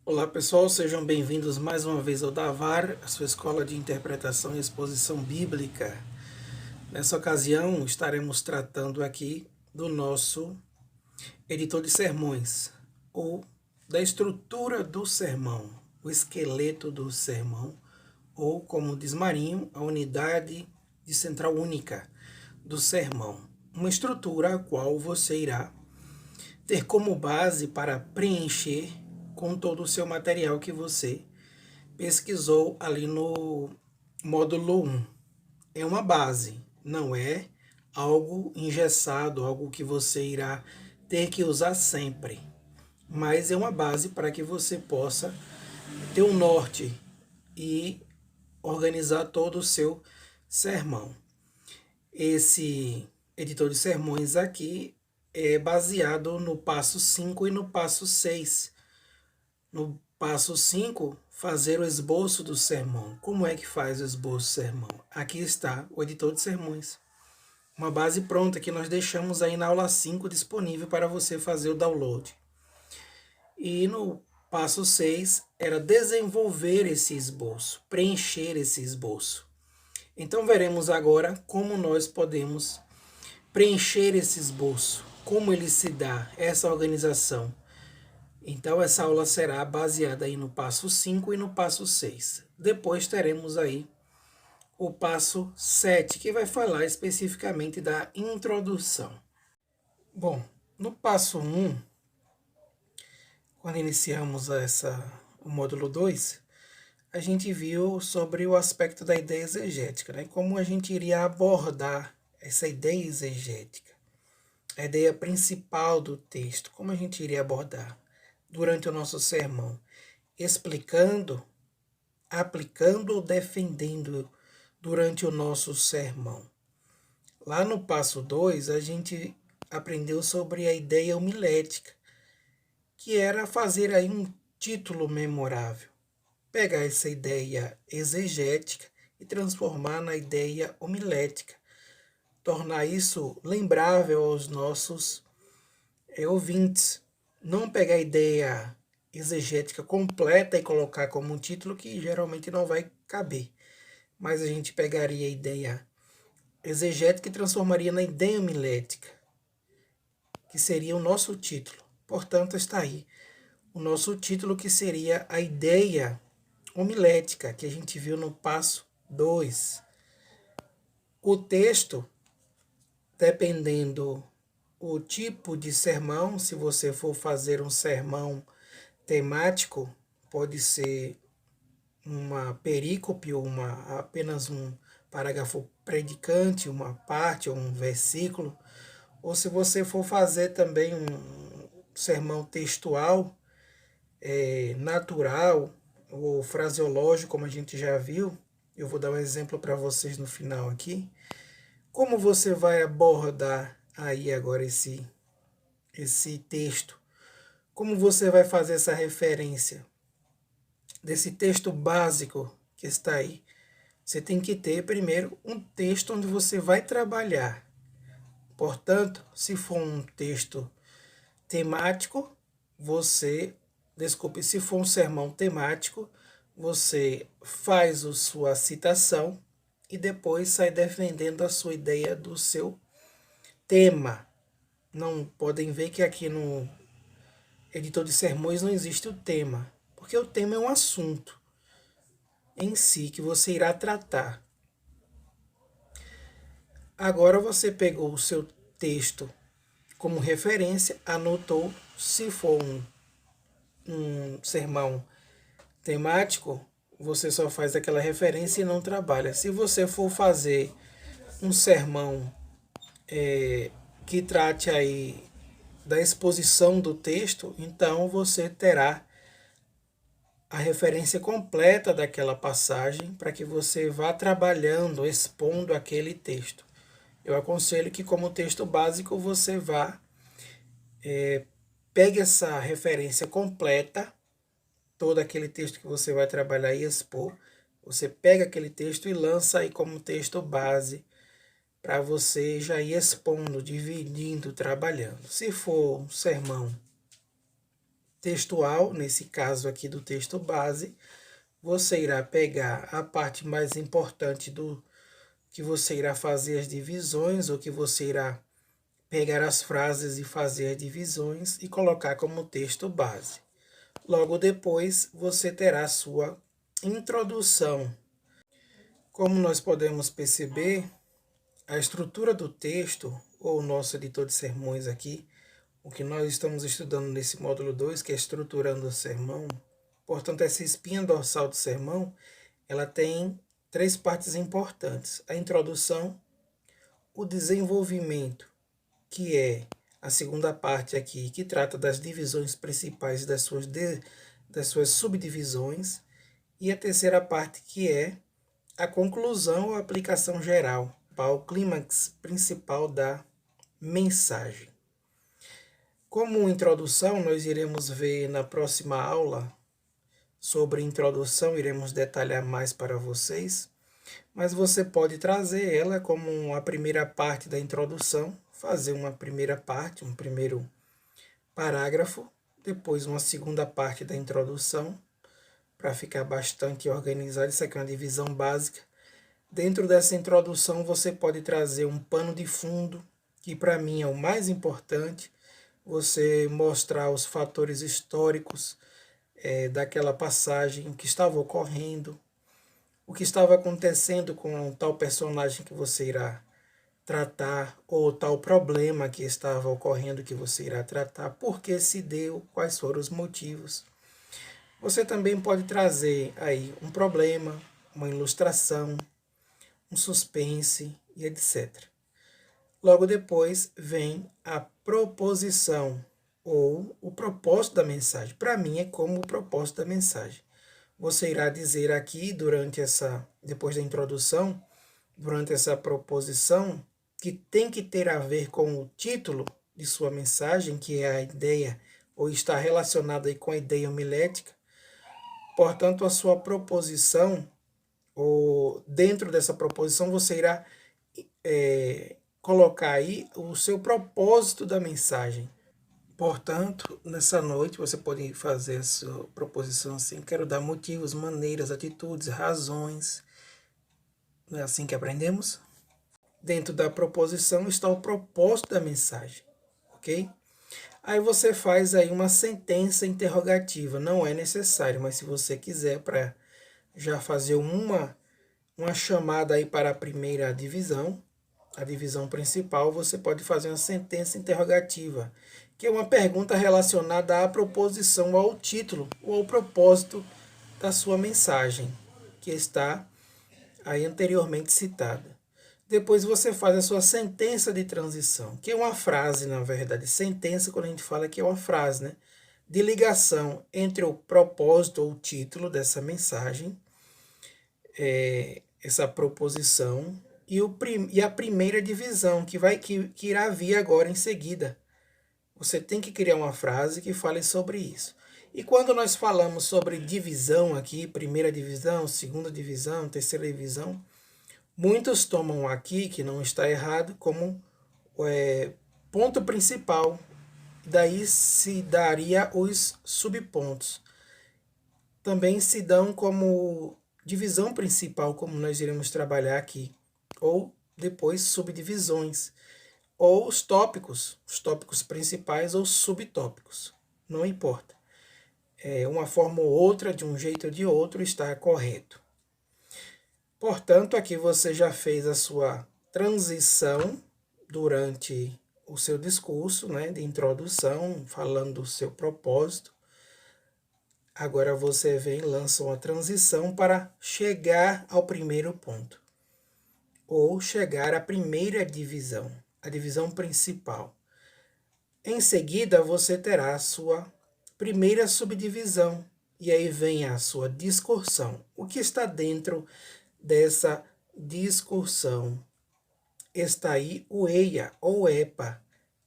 Olá pessoal, sejam bem-vindos mais uma vez ao Davar, a sua escola de interpretação e exposição bíblica. Nessa ocasião estaremos tratando aqui do nosso editor de sermões, ou da estrutura do sermão, o esqueleto do sermão, ou como diz Marinho, a unidade de central única do sermão. Uma estrutura a qual você irá ter como base para preencher com todo o seu material que você pesquisou ali no módulo 1. É uma base, não é algo engessado, algo que você irá ter que usar sempre, mas é uma base para que você possa ter um norte e organizar todo o seu sermão. Esse editor de sermões aqui é baseado no passo 5 e no passo 6. No passo 5, fazer o esboço do sermão. Como é que faz o esboço do sermão? Aqui está o editor de sermões. Uma base pronta que nós deixamos aí na aula 5 disponível para você fazer o download. E no passo 6 era desenvolver esse esboço, preencher esse esboço. Então veremos agora como nós podemos preencher esse esboço, como ele se dá, essa organização. Então essa aula será baseada aí no passo 5 e no passo 6. Depois teremos aí o passo 7, que vai falar especificamente da introdução. Bom, no passo 1, quando iniciamos o módulo 2, a gente viu sobre o aspecto da ideia exegética, né? Como a gente iria abordar essa ideia exegética, a ideia principal do texto, como a gente iria abordar durante o nosso sermão, explicando, aplicando ou defendendo durante o nosso sermão. Lá no passo 2, a gente aprendeu sobre a ideia homilética, que era fazer aí um título memorável. Pegar essa ideia exegética e transformar na ideia homilética. Tornar isso lembrável aos nossos ouvintes. Não pegar a ideia exegética completa e colocar como um título que geralmente não vai caber. Mas a gente pegaria a ideia exegética e transformaria na ideia homilética, que seria o nosso título. Portanto, está aí o nosso título, que seria a ideia homilética, que a gente viu no passo 2. O texto, dependendo o tipo de sermão, se você for fazer um sermão temático, pode ser uma perícope, ou apenas um parágrafo predicante, uma parte ou um versículo. Ou se você for fazer também um sermão textual, natural ou fraseológico, como a gente já viu, eu vou dar um exemplo para vocês no final aqui. Como você vai abordar aí agora esse texto? Como você vai fazer essa referência desse texto básico que está aí? Você tem que ter primeiro um texto onde você vai trabalhar. Portanto, se for um texto temático, se for um sermão temático, você faz a sua citação e depois sai defendendo a sua ideia do seu tema. Não podem ver que aqui no editor de sermões não existe o tema, porque o tema é um assunto em si que você irá tratar. Agora você pegou o seu texto como referência, anotou. Se for um sermão temático, você só faz aquela referência e não trabalha. Se você for fazer um sermão que trate aí da exposição do texto, então você terá a referência completa daquela passagem para que você vá trabalhando, expondo aquele texto. Eu aconselho que, como texto básico, você vá, pegue essa referência completa, todo aquele texto que você vai trabalhar e expor, você pega aquele texto e lança aí como texto base, para você já ir expondo, dividindo, trabalhando. Se for um sermão textual, nesse caso aqui do texto base, você irá pegar a parte mais importante do que você irá fazer as divisões, ou que você irá pegar as frases e fazer as divisões e colocar como texto base. Logo depois, você terá a sua introdução. Como nós podemos perceber, a estrutura do texto, ou o nosso editor de sermões aqui, o que nós estamos estudando nesse módulo 2, que é estruturando o sermão, portanto, essa espinha dorsal do sermão, ela tem 3 partes importantes: a introdução, o desenvolvimento, que é a segunda parte aqui, que trata das divisões principais das suas subdivisões, e a terceira parte, que é a conclusão ou aplicação geral, para o clímax principal da mensagem. Como introdução, nós iremos ver na próxima aula sobre introdução, iremos detalhar mais para vocês, mas você pode trazer ela como a primeira parte da introdução, fazer uma primeira parte, um primeiro parágrafo, depois uma segunda parte da introdução, para ficar bastante organizado. Isso aqui é uma divisão básica. Dentro dessa introdução você pode trazer um pano de fundo, que para mim é o mais importante, você mostrar os fatores históricos daquela passagem, o que estava ocorrendo, o que estava acontecendo com tal personagem que você irá tratar, ou tal problema que estava ocorrendo que você irá tratar, por que se deu, quais foram os motivos. Você também pode trazer aí um problema, uma ilustração, um suspense e etc. Logo depois vem a proposição, ou o propósito da mensagem. Para mim é como o propósito da mensagem. Você irá dizer aqui, depois da introdução, durante essa proposição, que tem que ter a ver com o título de sua mensagem, que é a ideia, ou está relacionada aí com a ideia homilética. Portanto, a sua proposição, ou dentro dessa proposição, você irá colocar aí o seu propósito da mensagem. Portanto, nessa noite você pode fazer a sua proposição assim: quero dar motivos, maneiras, atitudes, razões. Não é assim que aprendemos? Dentro da proposição está o propósito da mensagem, ok? Aí você faz aí uma sentença interrogativa. Não é necessário, mas se você quiser, para já fazer uma chamada aí para a primeira divisão, a divisão principal, você pode fazer uma sentença interrogativa, que é uma pergunta relacionada à proposição, ao título ou ao propósito da sua mensagem, que está aí anteriormente citada. Depois você faz a sua sentença de transição, que é uma frase, na verdade. Sentença, quando a gente fala que é uma frase, né? De ligação entre o propósito ou o título dessa mensagem, essa proposição, e a primeira divisão, que irá vir agora em seguida. Você tem que criar uma frase que fale sobre isso. E quando nós falamos sobre divisão aqui, primeira divisão, segunda divisão, terceira divisão, muitos tomam aqui, que não está errado, como ponto principal. Daí se daria os subpontos. Também se dão como divisão principal, como nós iremos trabalhar aqui. Ou depois subdivisões. Ou os tópicos principais ou subtópicos. Não importa. Uma forma ou outra, de um jeito ou de outro, está correto. Portanto, aqui você já fez a sua transição durante o seu discurso, né, de introdução, falando do seu propósito. Agora você vem e lança uma transição para chegar ao primeiro ponto, ou chegar à primeira divisão, a divisão principal. Em seguida, você terá a sua primeira subdivisão, e aí vem a sua discursão. O que está dentro dessa discursão? Está aí o EIA, ou EPA.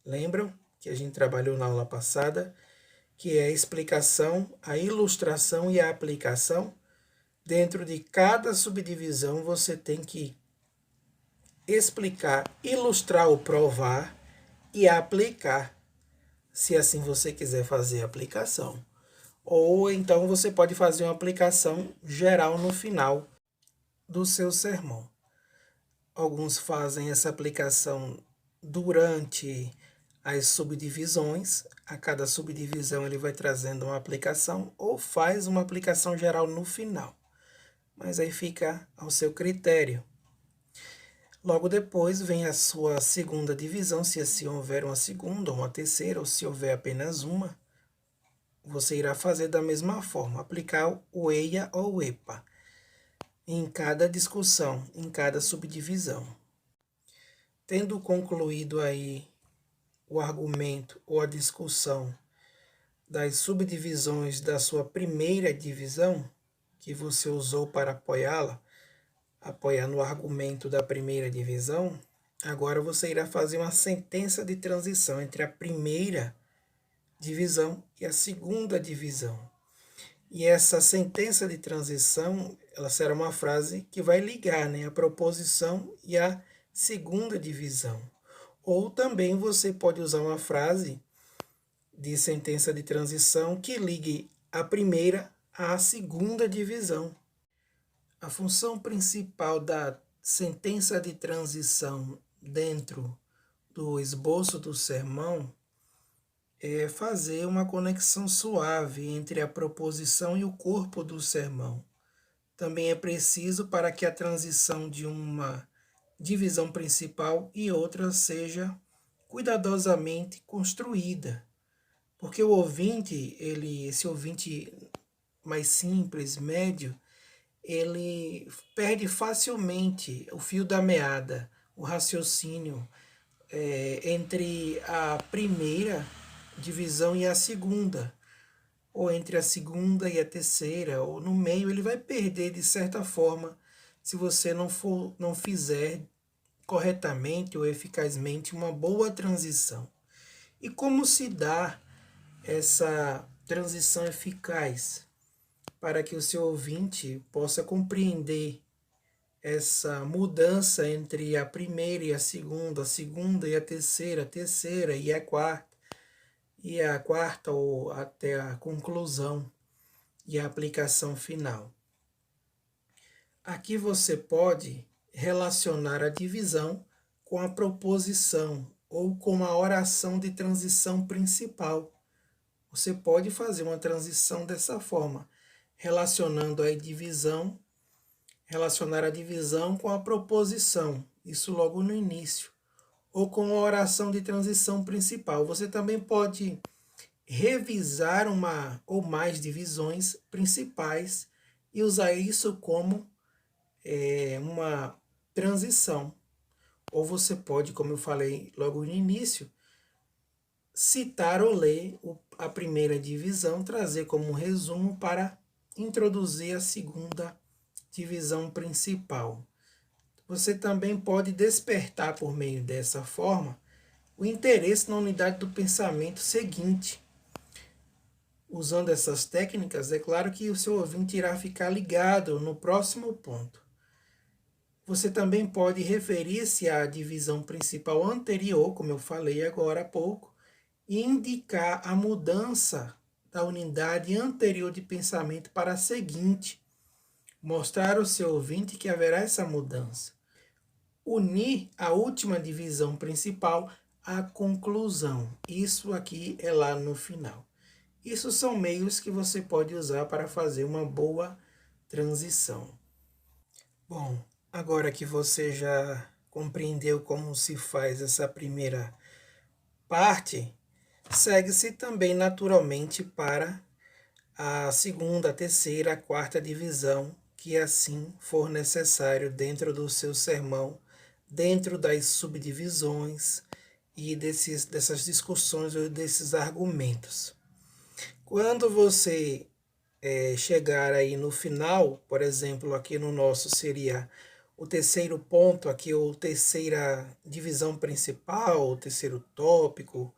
Lembram que a gente trabalhou na aula passada? Que é a explicação, a ilustração e a aplicação. Dentro de cada subdivisão, você tem que explicar, ilustrar ou provar e aplicar, se assim você quiser fazer a aplicação. ou então você pode fazer uma aplicação geral no final do seu sermão. Alguns fazem essa aplicação durante as subdivisões, a cada subdivisão ele vai trazendo uma aplicação, ou faz uma aplicação geral no final, mas aí fica ao seu critério. Logo depois vem a sua segunda divisão, se assim houver uma segunda ou uma terceira, ou se houver apenas uma, você irá fazer da mesma forma, aplicar o EIA ou o EPA em cada discussão, em cada subdivisão. Tendo concluído aí o argumento ou a discussão das subdivisões da sua primeira divisão, que você usou para apoiá-la, apoiar no argumento da primeira divisão, agora você irá fazer uma sentença de transição entre a primeira divisão e a segunda divisão. E essa sentença de transição, ela será uma frase que vai ligar, né, a proposição e a segunda divisão. Ou também você pode usar uma frase de sentença de transição que ligue a primeira à segunda divisão. A função principal da sentença de transição dentro do esboço do sermão é fazer uma conexão suave entre a proposição e o corpo do sermão. Também é preciso para que a transição de uma divisão principal e outra seja cuidadosamente construída. Porque o ouvinte, esse ouvinte mais simples, médio, ele perde facilmente o fio da meada, o raciocínio entre a primeira divisão e a segunda, ou entre a segunda e a terceira, ou no meio, ele vai perder de certa forma se você não fizer corretamente ou eficazmente uma boa transição. E como se dá essa transição eficaz para que o seu ouvinte possa compreender essa mudança entre a primeira e a segunda e a terceira e a quarta ou até a conclusão e a aplicação final. Aqui você pode relacionar a divisão com a proposição ou com a oração de transição principal. Você pode fazer uma transição dessa forma, relacionar a divisão com a proposição, isso logo no início, ou com a oração de transição principal. Você também pode revisar uma ou mais divisões principais e usar isso como uma transição. Ou você pode, como eu falei logo no início, citar ou ler a primeira divisão, trazer como um resumo para introduzir a segunda divisão principal. Você também pode despertar por meio dessa forma o interesse na unidade do pensamento seguinte. Usando essas técnicas, é claro que o seu ouvinte irá ficar ligado no próximo ponto. Você também pode referir-se à divisão principal anterior, como eu falei agora há pouco, e indicar a mudança da unidade anterior de pensamento para a seguinte, mostrar ao seu ouvinte que haverá essa mudança. Unir a última divisão principal à conclusão. Isso aqui é lá no final. Isso são meios que você pode usar para fazer uma boa transição. Bom, agora que você já compreendeu como se faz essa primeira parte, segue-se também naturalmente para a segunda, a terceira, a quarta divisão, que assim for necessário dentro do seu sermão, dentro das subdivisões e dessas discussões ou desses argumentos. Quando você chegar aí no final, por exemplo, aqui no nosso seria o terceiro ponto, aqui ou terceira divisão principal, o terceiro tópico,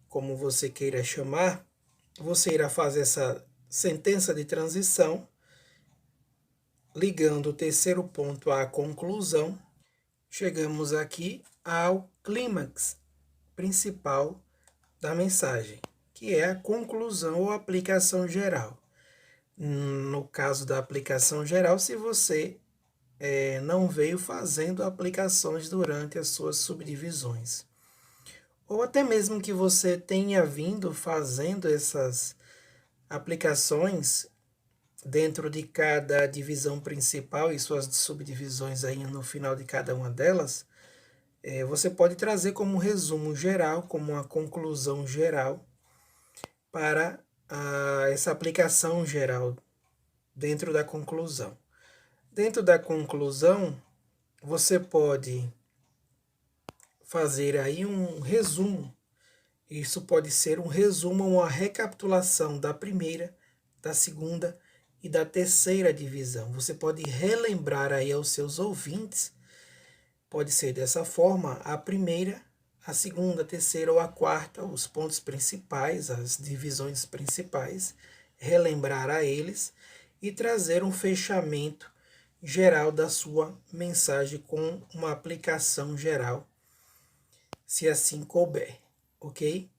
como você queira chamar, você irá fazer essa sentença de transição, ligando o terceiro ponto à conclusão. Chegamos aqui ao clímax principal da mensagem, que é a conclusão ou aplicação geral. No caso da aplicação geral, se você não veio fazendo aplicações durante as suas subdivisões. Ou até mesmo que você tenha vindo fazendo essas aplicações dentro de cada divisão principal e suas subdivisões aí no final de cada uma delas, você pode trazer como resumo geral, como uma conclusão geral para essa aplicação geral dentro da conclusão. Dentro da conclusão, você pode fazer aí um resumo. Isso pode ser um resumo ou uma recapitulação da primeira, da segunda e da terceira divisão. Você pode relembrar aí aos seus ouvintes, pode ser dessa forma, a primeira, a segunda, a terceira ou a quarta, os pontos principais, as divisões principais, relembrar a eles e trazer um fechamento geral da sua mensagem com uma aplicação geral, se assim couber, ok?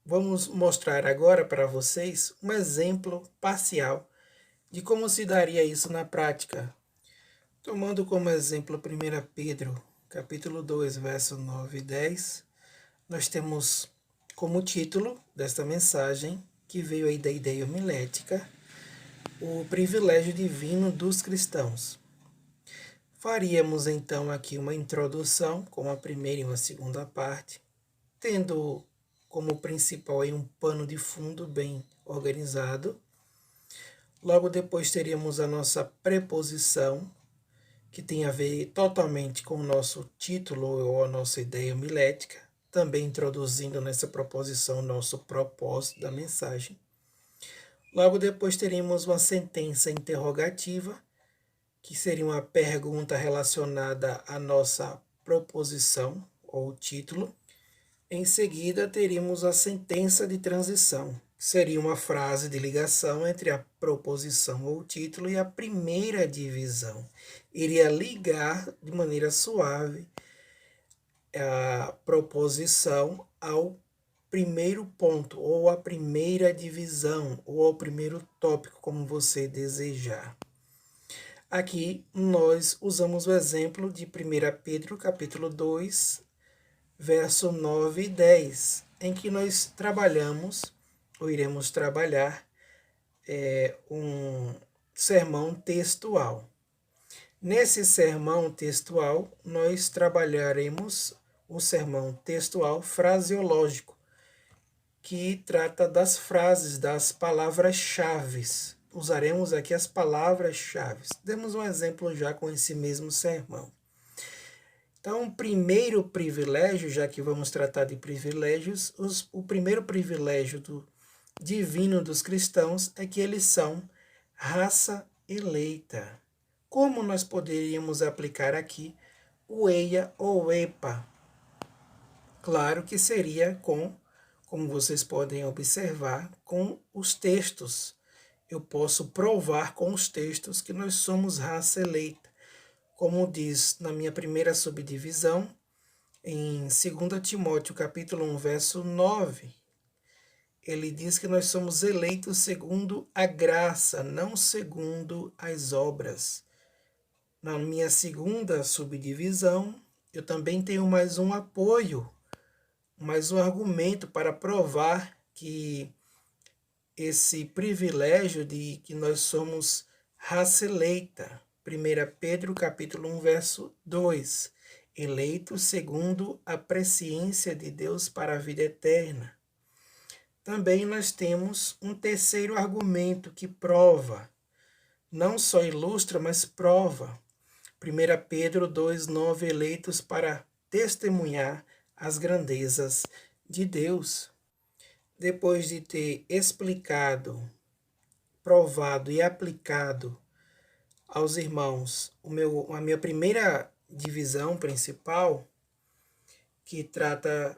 Vamos mostrar agora para vocês um exemplo parcial de como se daria isso na prática. Tomando como exemplo 1 Pedro, capítulo 2, verso 9 e 10, nós temos como título desta mensagem, que veio aí da ideia homilética, o privilégio divino dos cristãos. Faríamos então aqui uma introdução com a primeira e uma segunda parte, tendo como principal aí um pano de fundo bem organizado. Logo depois teríamos a nossa preposição, que tem a ver totalmente com o nosso título ou a nossa ideia homilética, também introduzindo nessa proposição o nosso propósito da mensagem. Logo depois teríamos uma sentença interrogativa, que seria uma pergunta relacionada à nossa proposição ou título. Em seguida, teríamos a sentença de transição, que seria uma frase de ligação entre a proposição ou título e a primeira divisão. Iria ligar de maneira suave a proposição ao primeiro ponto, ou a primeira divisão, ou ao primeiro tópico, como você desejar. Aqui nós usamos o exemplo de 1 Pedro, capítulo 2, verso 9 e 10, em que nós trabalhamos, ou iremos trabalhar, um sermão textual. Nesse sermão textual, nós trabalharemos o sermão textual fraseológico, que trata das frases, das palavras-chave. Usaremos aqui as palavras-chave. Demos um exemplo já com esse mesmo sermão. Então, o primeiro privilégio, já que vamos tratar de privilégios, o primeiro privilégio divino dos cristãos é que eles são raça eleita. Como nós poderíamos aplicar aqui o eia ou epa? Claro que seria como vocês podem observar, com os textos. Eu posso provar com os textos que nós somos raça eleita. Como diz na minha primeira subdivisão, em 2 Timóteo capítulo 1, verso 9, ele diz que nós somos eleitos segundo a graça, não segundo as obras. Na minha segunda subdivisão, eu também tenho mais um apoio, mais um argumento para provar que esse privilégio de que nós somos raça eleita. 1 Pedro capítulo 1, verso 2, eleitos segundo a presciência de Deus para a vida eterna. Também nós temos um terceiro argumento que prova, não só ilustra, mas prova. 1 Pedro 2, 9, eleitos para testemunhar as grandezas de Deus. Depois de ter explicado, provado e aplicado aos irmãos a minha primeira divisão principal, que trata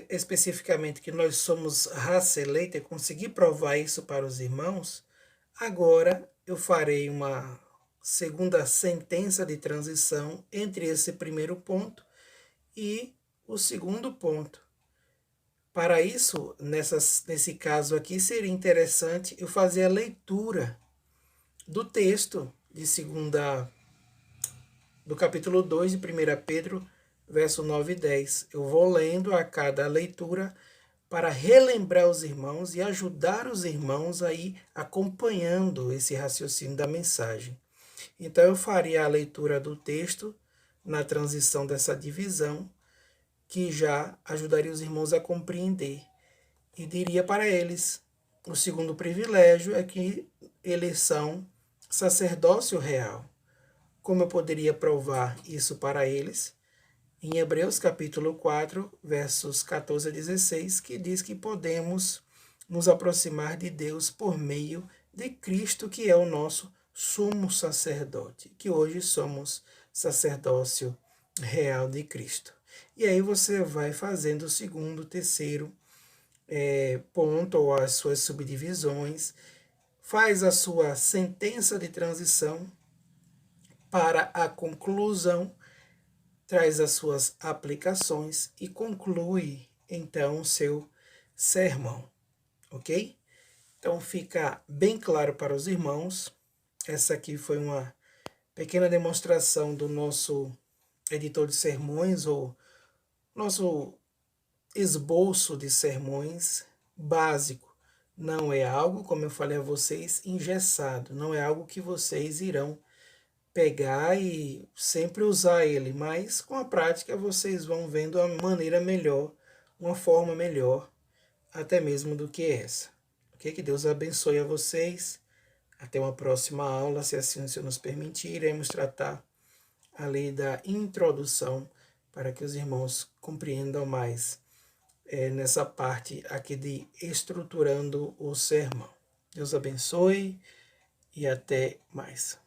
especificamente que nós somos raça eleita, e consegui provar isso para os irmãos, agora eu farei uma segunda sentença de transição entre esse primeiro ponto e o segundo ponto. Para isso, nesse caso aqui, seria interessante eu fazer a leitura do texto do capítulo 2 de 1 Pedro, verso 9 e 10. Eu vou lendo a cada leitura para relembrar os irmãos e ajudar os irmãos a ir acompanhando esse raciocínio da mensagem. Então eu faria a leitura do texto na transição dessa divisão, que já ajudaria os irmãos a compreender. E diria para eles: o segundo privilégio é que eles são sacerdócio real. Como eu poderia provar isso para eles? Em Hebreus capítulo 4, versos 14 a 16, que diz que podemos nos aproximar de Deus por meio de Cristo, que é o nosso sumo sacerdote, que hoje somos sacerdócio real de Cristo. E aí você vai fazendo o segundo, terceiro ponto, ou as suas subdivisões, faz a sua sentença de transição para a conclusão, traz as suas aplicações e conclui então o seu sermão, ok? Então fica bem claro para os irmãos. Essa aqui foi uma pequena demonstração do nosso editor de sermões, ou nosso esboço de sermões básico. Não é algo, como eu falei a vocês, engessado. Não é algo que vocês irão pegar e sempre usar ele, mas com a prática vocês vão vendo a maneira melhor, uma forma melhor, até mesmo do que essa. Ok? Que Deus abençoe a vocês. Até uma próxima aula, se assim o Senhor nos permitir. Iremos tratar ali da introdução para que os irmãos compreendam mais nessa parte aqui de estruturando o sermão. Deus abençoe e até mais.